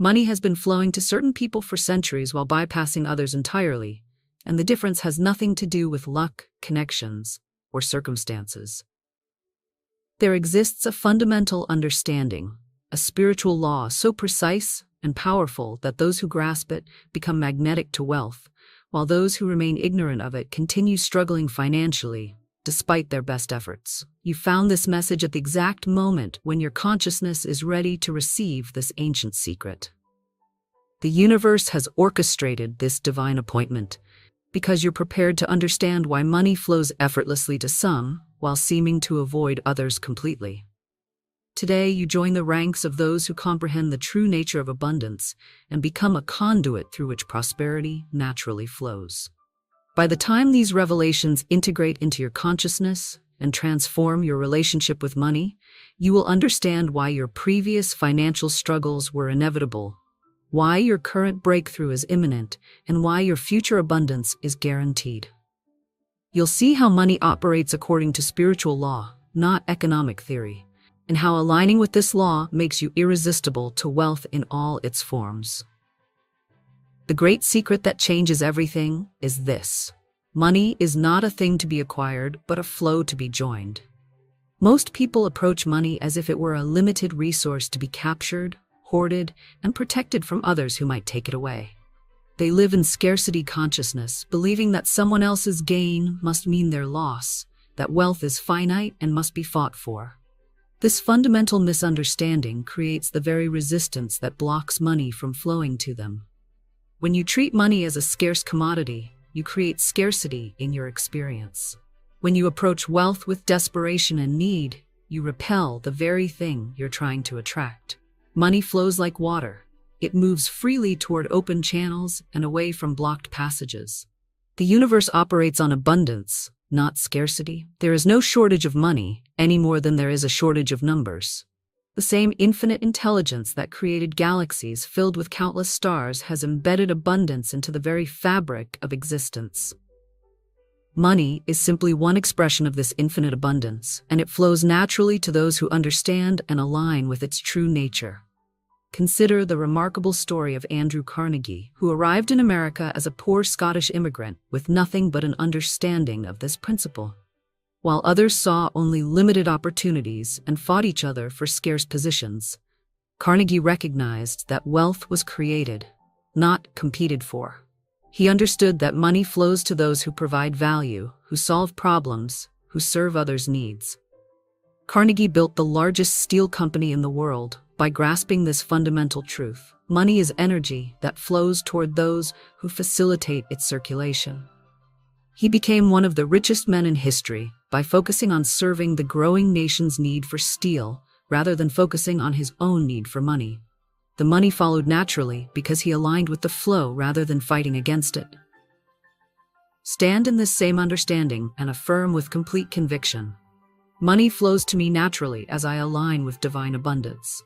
Money has been flowing to certain people for centuries while bypassing others entirely, and the difference has nothing to do with luck, connections, or circumstances. There exists a fundamental understanding, a spiritual law so precise and powerful that those who grasp it become magnetic to wealth, while those who remain ignorant of it continue struggling financially, despite their best efforts. You found this message at the exact moment when your consciousness is ready to receive this ancient secret. The universe has orchestrated this divine appointment because you're prepared to understand why money flows effortlessly to some while seeming to avoid others completely. Today, you join the ranks of those who comprehend the true nature of abundance and become a conduit through which prosperity naturally flows. By the time these revelations integrate into your consciousness and transform your relationship with money, you will understand why your previous financial struggles were inevitable, why your current breakthrough is imminent, and why your future abundance is guaranteed. You'll see how money operates according to spiritual law, not economic theory, and how aligning with this law makes you irresistible to wealth in all its forms. The great secret that changes everything is this: money is not a thing to be acquired, but a flow to be joined. Most people approach money as if it were a limited resource to be captured, hoarded, and protected from others who might take it away. They live in scarcity consciousness, believing that someone else's gain must mean their loss, that wealth is finite and must be fought for. This fundamental misunderstanding creates the very resistance that blocks money from flowing to them. When you treat money as a scarce commodity, you create scarcity in your experience. When you approach wealth with desperation and need, you repel the very thing you're trying to attract. Money flows like water. It moves freely toward open channels and away from blocked passages. The universe operates on abundance, not scarcity. There is no shortage of money, any more than there is a shortage of numbers. The same infinite intelligence that created galaxies filled with countless stars has embedded abundance into the very fabric of existence. Money is simply one expression of this infinite abundance, and it flows naturally to those who understand and align with its true nature. Consider the remarkable story of Andrew Carnegie, who arrived in America as a poor Scottish immigrant with nothing but an understanding of this principle. While others saw only limited opportunities and fought each other for scarce positions, Carnegie recognized that wealth was created, not competed for. He understood that money flows to those who provide value, who solve problems, who serve others' needs. Carnegie built the largest steel company in the world by grasping this fundamental truth. Money is energy that flows toward those who facilitate its circulation. He became one of the richest men in history by focusing on serving the growing nation's need for steel rather than focusing on his own need for money. The money followed naturally because he aligned with the flow rather than fighting against it. Stand in this same understanding and affirm with complete conviction: money flows to me naturally as I align with divine abundance.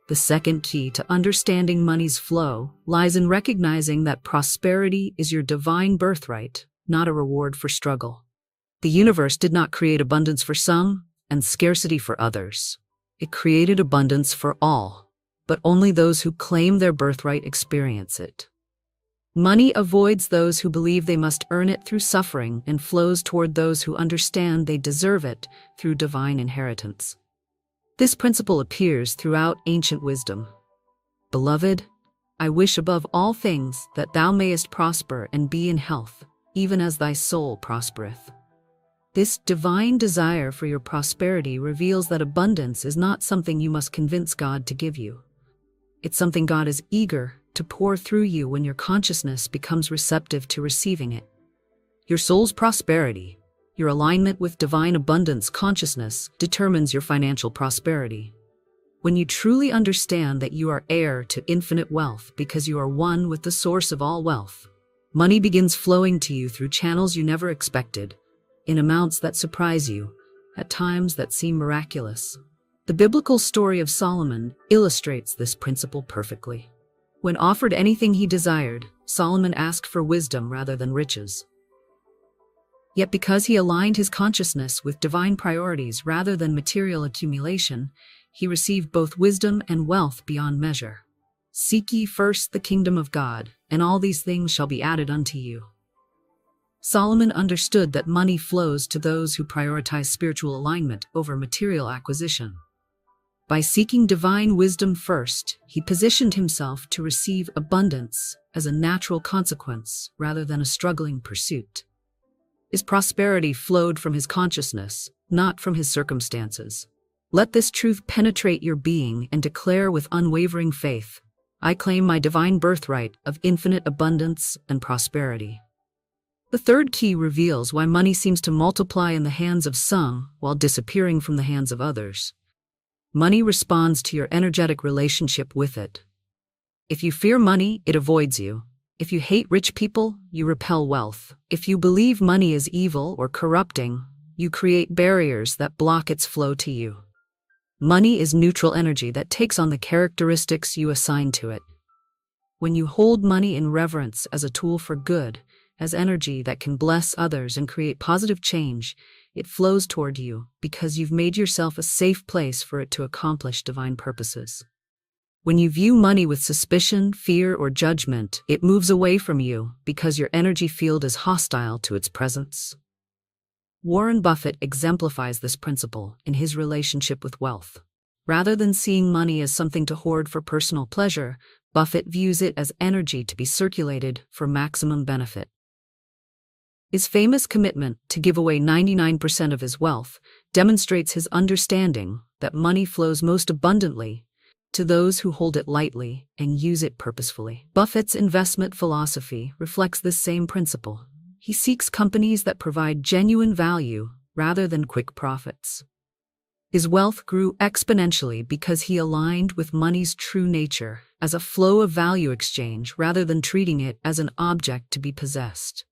The second key to understanding money's flow lies in recognizing that prosperity is your divine birthright, not a reward for struggle. The universe did not create abundance for some and scarcity for others. It created abundance for all, but only those who claim their birthright experience it. Money avoids those who believe they must earn it through suffering and flows toward those who understand they deserve it through divine inheritance. This principle appears throughout ancient wisdom. Beloved, I wish above all things that thou mayest prosper and be in health, even as thy soul prospereth. This divine desire for your prosperity reveals that abundance is not something you must convince God to give you. It's something God is eager to pour through you when your consciousness becomes receptive to receiving it. Your soul's prosperity, your alignment with divine abundance consciousness, determines your financial prosperity. When you truly understand that you are heir to infinite wealth because you are one with the source of all wealth, money begins flowing to you through channels you never expected, in amounts that surprise you, at times that seem miraculous. The biblical story of Solomon illustrates this principle perfectly. When offered anything he desired, Solomon asked for wisdom rather than riches. Yet because he aligned his consciousness with divine priorities rather than material accumulation, he received both wisdom and wealth beyond measure. "Seek ye first the kingdom of God, and all these things shall be added unto you." Solomon understood that money flows to those who prioritize spiritual alignment over material acquisition. By seeking divine wisdom first, he positioned himself to receive abundance as a natural consequence rather than a struggling pursuit. His prosperity flowed from his consciousness, not from his circumstances. Let this truth penetrate your being and declare with unwavering faith, "I claim my divine birthright of infinite abundance and prosperity." The third key reveals why money seems to multiply in the hands of some while disappearing from the hands of others. Money responds to your energetic relationship with it. If you fear money, it avoids you. If you hate rich people, you repel wealth. If you believe money is evil or corrupting, you create barriers that block its flow to you. Money is neutral energy that takes on the characteristics you assign to it. When you hold money in reverence as a tool for good, as energy that can bless others and create positive change, it flows toward you because you've made yourself a safe place for it to accomplish divine purposes. When you view money with suspicion, fear, or judgment, it moves away from you because your energy field is hostile to its presence. Warren Buffett exemplifies this principle in his relationship with wealth. Rather than seeing money as something to hoard for personal pleasure, Buffett views it as energy to be circulated for maximum benefit. His famous commitment to give away 99% of his wealth demonstrates his understanding that money flows most abundantly to those who hold it lightly and use it purposefully. Buffett's investment philosophy reflects this same principle. He seeks companies that provide genuine value rather than quick profits. His wealth grew exponentially because he aligned with money's true nature as a flow of value exchange rather than treating it as an object to be possessed.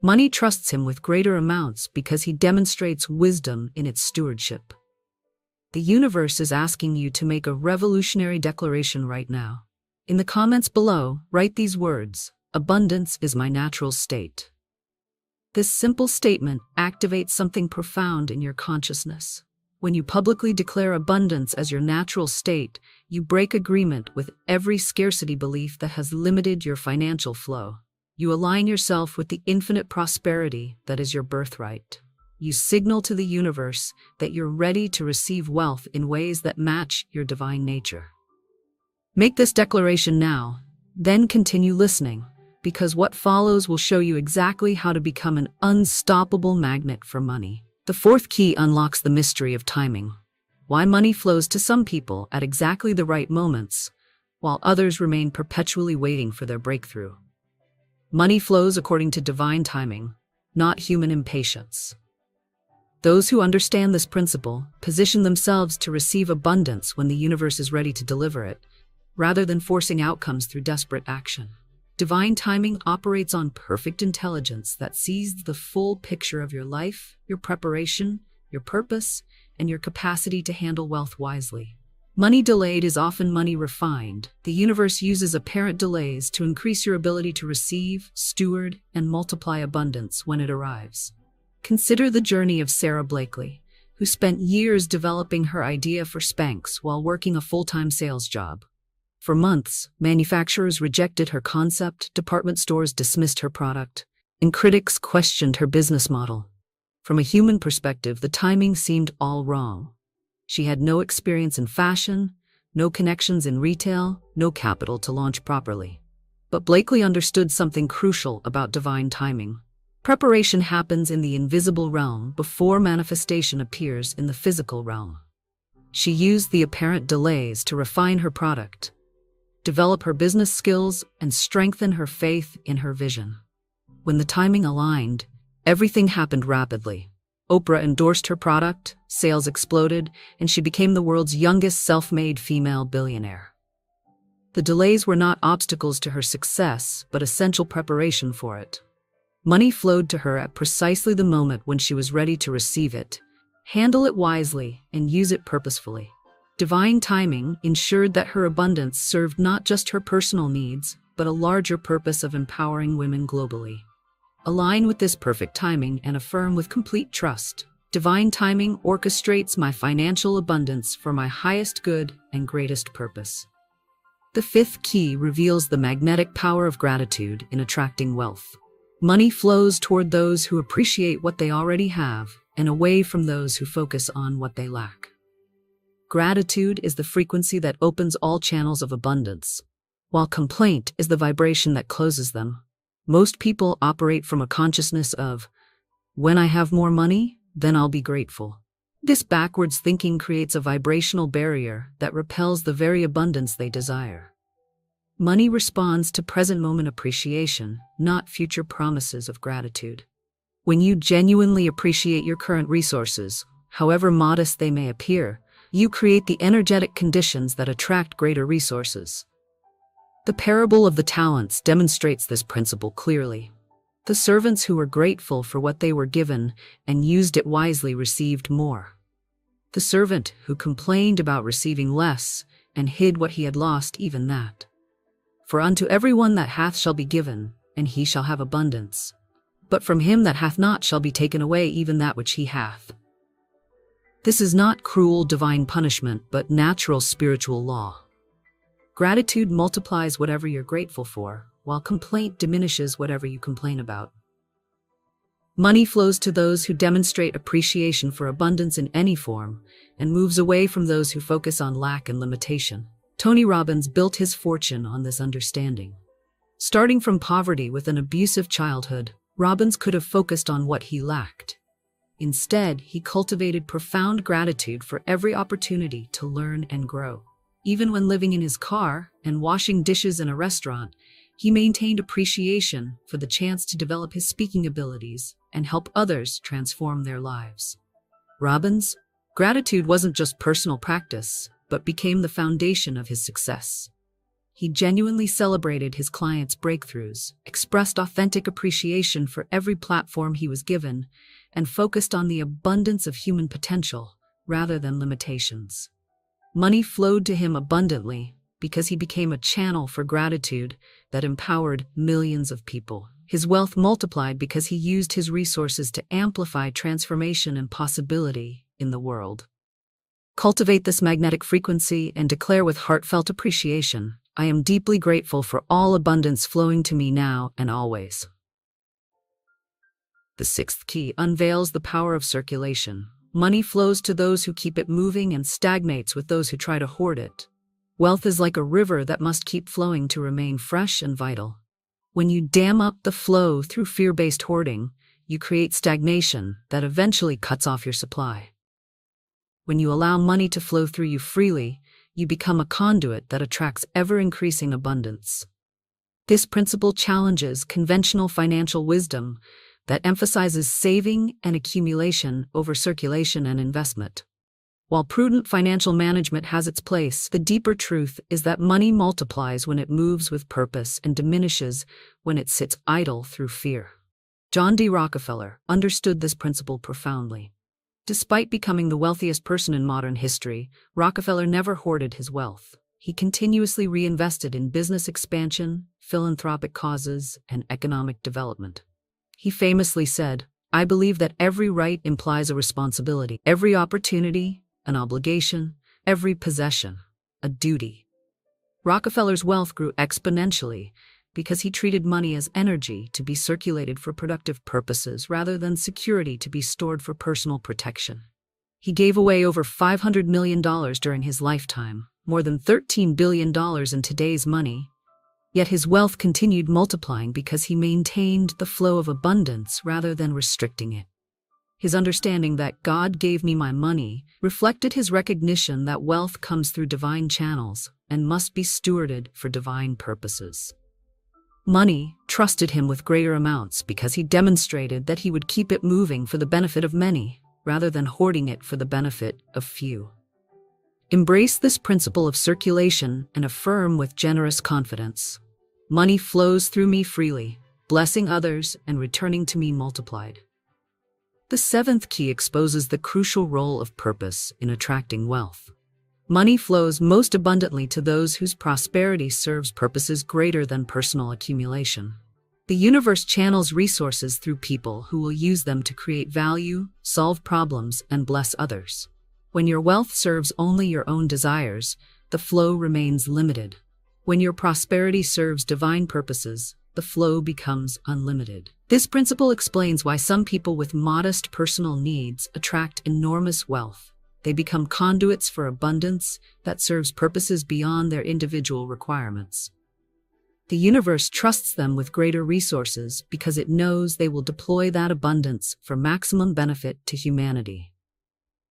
Money trusts him with greater amounts because he demonstrates wisdom in its stewardship. The universe is asking you to make a revolutionary declaration right now. In the comments below, write these words: "Abundance is my natural state." This simple statement activates something profound in your consciousness. When you publicly declare abundance as your natural state, you break agreement with every scarcity belief that has limited your financial flow. You align yourself with the infinite prosperity that is your birthright. You signal to the universe that you're ready to receive wealth in ways that match your divine nature. Make this declaration now, then continue listening, because what follows will show you exactly how to become an unstoppable magnet for money. The fourth key unlocks the mystery of timing. Why money flows to some people at exactly the right moments, while others remain perpetually waiting for their breakthrough. Money flows according to divine timing, not human impatience. Those who understand this principle position themselves to receive abundance when the universe is ready to deliver it, rather than forcing outcomes through desperate action. Divine timing operates on perfect intelligence that sees the full picture of your life, your preparation, your purpose, and your capacity to handle wealth wisely. Money delayed is often money refined. The universe uses apparent delays to increase your ability to receive, steward, and multiply abundance when it arrives. Consider the journey of Sarah Blakely, who spent years developing her idea for Spanx while working a full-time sales job. For months, manufacturers rejected her concept, department stores dismissed her product, and critics questioned her business model. From a human perspective, the timing seemed all wrong. She had no experience in fashion, no connections in retail, no capital to launch properly. But Blakely understood something crucial about divine timing. Preparation happens in the invisible realm before manifestation appears in the physical realm. She used the apparent delays to refine her product, develop her business skills, and strengthen her faith in her vision. When the timing aligned, everything happened rapidly. Oprah endorsed her product, sales exploded, and she became the world's youngest self-made female billionaire. The delays were not obstacles to her success, but essential preparation for it. Money flowed to her at precisely the moment when she was ready to receive it, handle it wisely, and use it purposefully. Divine timing ensured that her abundance served not just her personal needs, but a larger purpose of empowering women globally. Align with this perfect timing and affirm with complete trust. Divine timing orchestrates my financial abundance for my highest good and greatest purpose. The fifth key reveals the magnetic power of gratitude in attracting wealth. Money flows toward those who appreciate what they already have and away from those who focus on what they lack. Gratitude is the frequency that opens all channels of abundance, while complaint is the vibration that closes them. Most people operate from a consciousness of, when I have more money, then I'll be grateful. This backwards thinking creates a vibrational barrier that repels the very abundance they desire. Money responds to present moment appreciation, not future promises of gratitude. When you genuinely appreciate your current resources, however modest they may appear, you create the energetic conditions that attract greater resources. The parable of the talents demonstrates this principle clearly. The servants who were grateful for what they were given and used it wisely received more. The servant who complained about receiving less and hid what he had lost, even that. For unto everyone that hath shall be given, and he shall have abundance. But from him that hath not shall be taken away even that which he hath. This is not cruel divine punishment, but natural spiritual law. Gratitude multiplies whatever you're grateful for, while complaint diminishes whatever you complain about. Money flows to those who demonstrate appreciation for abundance in any form, and moves away from those who focus on lack and limitation. Tony Robbins built his fortune on this understanding. Starting from poverty with an abusive childhood, Robbins could have focused on what he lacked. Instead, he cultivated profound gratitude for every opportunity to learn and grow. Even when living in his car and washing dishes in a restaurant, he maintained appreciation for the chance to develop his speaking abilities and help others transform their lives. Robbins' gratitude wasn't just personal practice, but became the foundation of his success. He genuinely celebrated his clients' breakthroughs, expressed authentic appreciation for every platform he was given, and focused on the abundance of human potential rather than limitations. Money flowed to him abundantly because he became a channel for gratitude that empowered millions of people. His wealth multiplied because he used his resources to amplify transformation and possibility in the world. Cultivate this magnetic frequency and declare with heartfelt appreciation, I am deeply grateful for all abundance flowing to me now and always. The sixth key unveils the power of circulation. Money flows to those who keep it moving and stagnates with those who try to hoard it. Wealth is like a river that must keep flowing to remain fresh and vital. When you dam up the flow through fear-based hoarding, you create stagnation that eventually cuts off your supply. When you allow money to flow through you freely, you become a conduit that attracts ever-increasing abundance. This principle challenges conventional financial wisdom that emphasizes saving and accumulation over circulation and investment. While prudent financial management has its place, the deeper truth is that money multiplies when it moves with purpose and diminishes when it sits idle through fear. John D. Rockefeller understood this principle profoundly. Despite becoming the wealthiest person in modern history, Rockefeller never hoarded his wealth. He continuously reinvested in business expansion, philanthropic causes, and economic development. He famously said, I believe that every right implies a responsibility, every opportunity, an obligation, every possession, a duty. Rockefeller's wealth grew exponentially because he treated money as energy to be circulated for productive purposes rather than security to be stored for personal protection. He gave away over $500 million during his lifetime, more than $13 billion in today's money. Yet his wealth continued multiplying because he maintained the flow of abundance rather than restricting it. His understanding that God gave me my money reflected his recognition that wealth comes through divine channels and must be stewarded for divine purposes. Money trusted him with greater amounts because he demonstrated that he would keep it moving for the benefit of many, rather than hoarding it for the benefit of few. Embrace this principle of circulation and affirm with generous confidence. Money flows through me freely, blessing others and returning to me multiplied. The seventh key exposes the crucial role of purpose in attracting wealth. Money flows most abundantly to those whose prosperity serves purposes greater than personal accumulation. The universe channels resources through people who will use them to create value, solve problems, and bless others. When your wealth serves only your own desires, the flow remains limited. When your prosperity serves divine purposes, the flow becomes unlimited. This principle explains why some people with modest personal needs attract enormous wealth. They become conduits for abundance that serves purposes beyond their individual requirements. The universe trusts them with greater resources because it knows they will deploy that abundance for maximum benefit to humanity.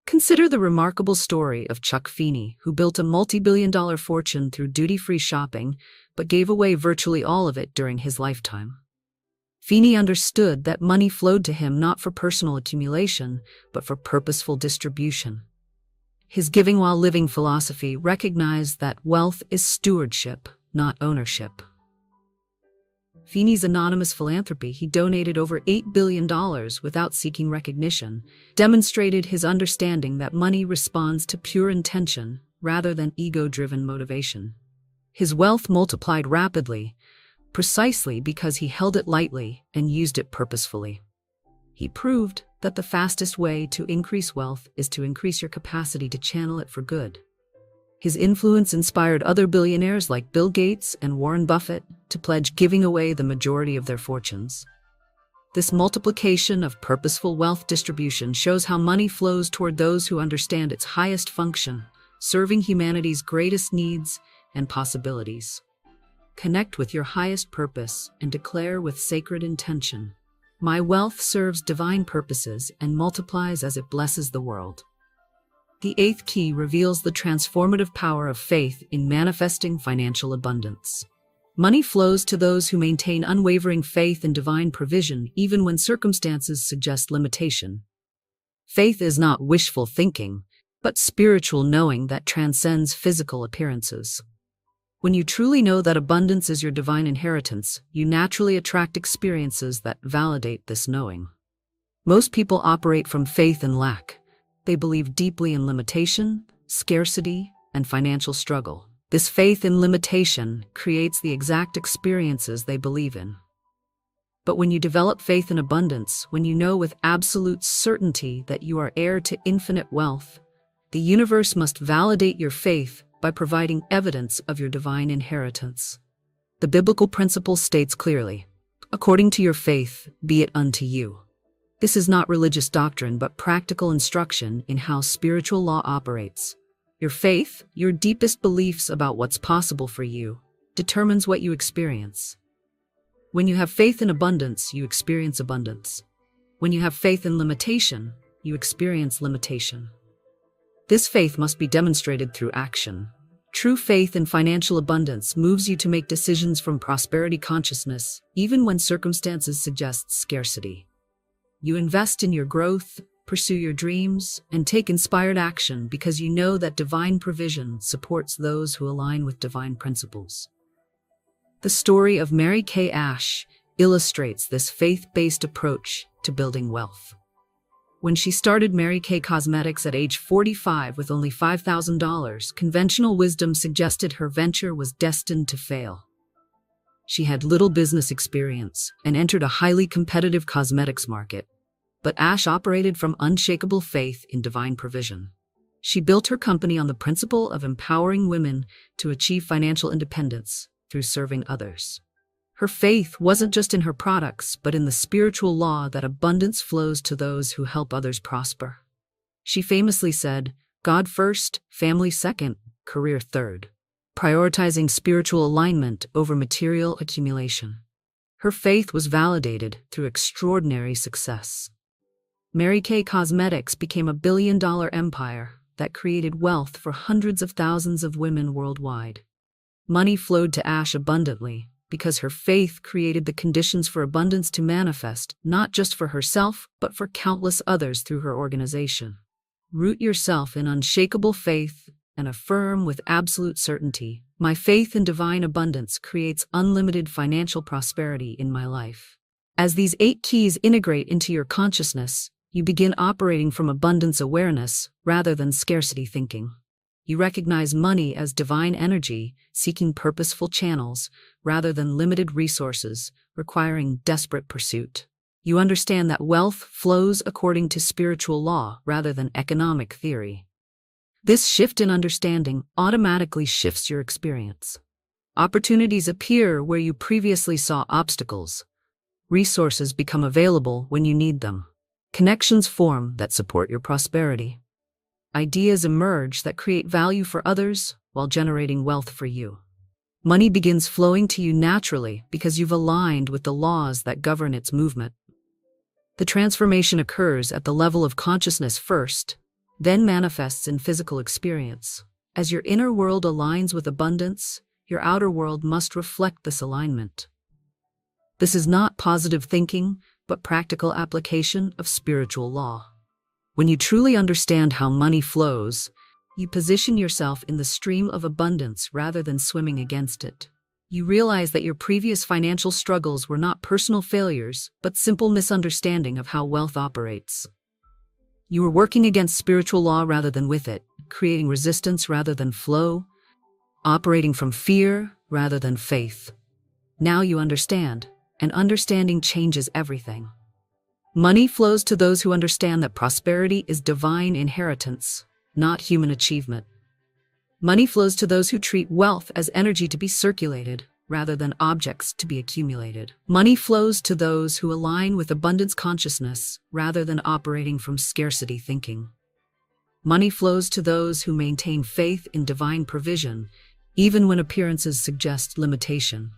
Consider the remarkable story of Chuck Feeney, who built a multi-billion-dollar fortune through duty-free shopping, but gave away virtually all of it during his lifetime. Feeney understood that money flowed to him not for personal accumulation, but for purposeful distribution. His giving while living philosophy recognized that wealth is stewardship, not ownership. Feeney's anonymous philanthropy, he donated over $8 billion without seeking recognition, demonstrated his understanding that money responds to pure intention rather than ego-driven motivation. His wealth multiplied rapidly, precisely because he held it lightly and used it purposefully. He proved that the fastest way to increase wealth is to increase your capacity to channel it for good. His influence inspired other billionaires like Bill Gates and Warren Buffett to pledge giving away the majority of their fortunes. This multiplication of purposeful wealth distribution shows how money flows toward those who understand its highest function, serving humanity's greatest needs and possibilities. Connect with your highest purpose and declare with sacred intention, "My wealth serves divine purposes and multiplies as it blesses the world." The eighth key reveals the transformative power of faith in manifesting financial abundance. Money flows to those who maintain unwavering faith in divine provision even when circumstances suggest limitation. Faith is not wishful thinking, but spiritual knowing that transcends physical appearances. When you truly know that abundance is your divine inheritance, you naturally attract experiences that validate this knowing. Most people operate from faith in lack. They believe deeply in limitation, scarcity, and financial struggle. This faith in limitation creates the exact experiences they believe in. But when you develop faith in abundance, when you know with absolute certainty that you are heir to infinite wealth, the universe must validate your faith by providing evidence of your divine inheritance. The biblical principle states clearly, "According to your faith, be it unto you." This is not religious doctrine, but practical instruction in how spiritual law operates. Your faith, your deepest beliefs about what's possible for you, determines what you experience. When you have faith in abundance, you experience abundance. When you have faith in limitation, you experience limitation. This faith must be demonstrated through action. True faith in financial abundance moves you to make decisions from prosperity consciousness, even when circumstances suggest scarcity. You invest in your growth, pursue your dreams, and take inspired action because you know that divine provision supports those who align with divine principles. The story of Mary Kay Ash illustrates this faith-based approach to building wealth. When she started Mary Kay Cosmetics at age 45 with only $5,000, conventional wisdom suggested her venture was destined to fail. She had little business experience and entered a highly competitive cosmetics market, but Ash operated from unshakable faith in divine provision. She built her company on the principle of empowering women to achieve financial independence through serving others. Her faith wasn't just in her products, but in the spiritual law that abundance flows to those who help others prosper. She famously said, "God first, family second, career third," prioritizing spiritual alignment over material accumulation. Her faith was validated through extraordinary success. Mary Kay Cosmetics became a billion-dollar empire that created wealth for hundreds of thousands of women worldwide. Money flowed to Ash abundantly because her faith created the conditions for abundance to manifest, not just for herself, but for countless others through her organization. Root yourself in unshakable faith and affirm with absolute certainty, "My faith in divine abundance creates unlimited financial prosperity in my life." As these 8 keys integrate into your consciousness, you begin operating from abundance awareness rather than scarcity thinking. You recognize money as divine energy, seeking purposeful channels rather than limited resources, requiring desperate pursuit. You understand that wealth flows according to spiritual law rather than economic theory. This shift in understanding automatically shifts your experience. Opportunities appear where you previously saw obstacles. Resources become available when you need them. Connections form that support your prosperity. Ideas emerge that create value for others while generating wealth for you. Money begins flowing to you naturally because you've aligned with the laws that govern its movement. The transformation occurs at the level of consciousness first, then manifests in physical experience. As your inner world aligns with abundance, your outer world must reflect this alignment. This is not positive thinking, but practical application of spiritual law. When you truly understand how money flows, you position yourself in the stream of abundance rather than swimming against it. You realize that your previous financial struggles were not personal failures, but simple misunderstanding of how wealth operates. You were working against spiritual law rather than with it, creating resistance rather than flow, operating from fear rather than faith. Now you understand, and understanding changes everything. Money flows to those who understand that prosperity is divine inheritance, not human achievement. Money flows to those who treat wealth as energy to be circulated, rather than objects to be accumulated. Money flows to those who align with abundance consciousness, rather than operating from scarcity thinking. Money flows to those who maintain faith in divine provision, even when appearances suggest limitation.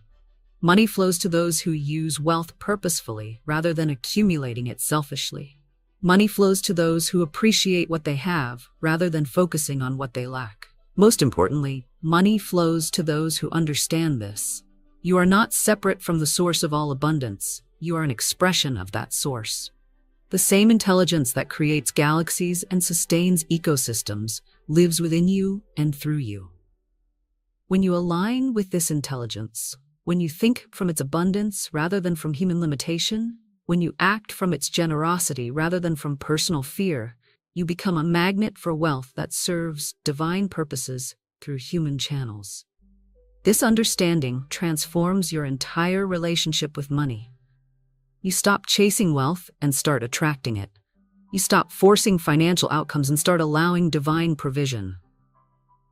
Money flows to those who use wealth purposefully, rather than accumulating it selfishly. Money flows to those who appreciate what they have, rather than focusing on what they lack. Most importantly, money flows to those who understand this. You are not separate from the source of all abundance. You are an expression of that source. The same intelligence that creates galaxies and sustains ecosystems lives within you and through you. When you align with this intelligence, when you think from its abundance rather than from human limitation, when you act from its generosity rather than from personal fear, you become a magnet for wealth that serves divine purposes through human channels. This understanding transforms your entire relationship with money. You stop chasing wealth and start attracting it. You stop forcing financial outcomes and start allowing divine provision.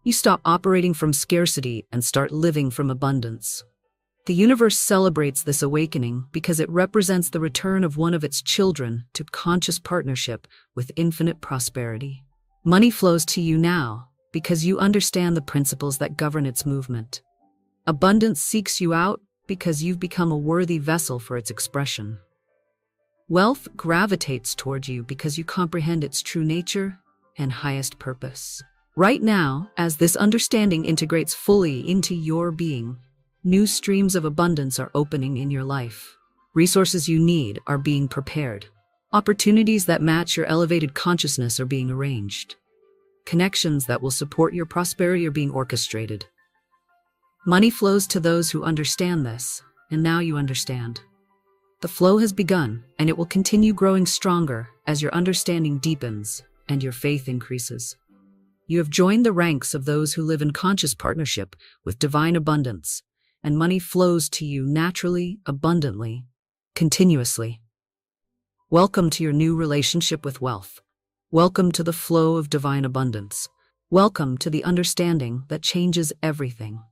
You stop operating from scarcity and start living from abundance. The universe celebrates this awakening because it represents the return of one of its children to conscious partnership with infinite prosperity. Money flows to you now because you understand the principles that govern its movement. Abundance seeks you out because you've become a worthy vessel for its expression. Wealth gravitates toward you because you comprehend its true nature and highest purpose. Right now, as this understanding integrates fully into your being, new streams of abundance are opening in your life. Resources you need are being prepared. Opportunities that match your elevated consciousness are being arranged. Connections that will support your prosperity are being orchestrated. Money flows to those who understand this, and now you understand. The flow has begun, and it will continue growing stronger as your understanding deepens and your faith increases. You have joined the ranks of those who live in conscious partnership with divine abundance, and money flows to you naturally, abundantly, continuously. Welcome to your new relationship with wealth. Welcome to the flow of divine abundance. Welcome to the understanding that changes everything.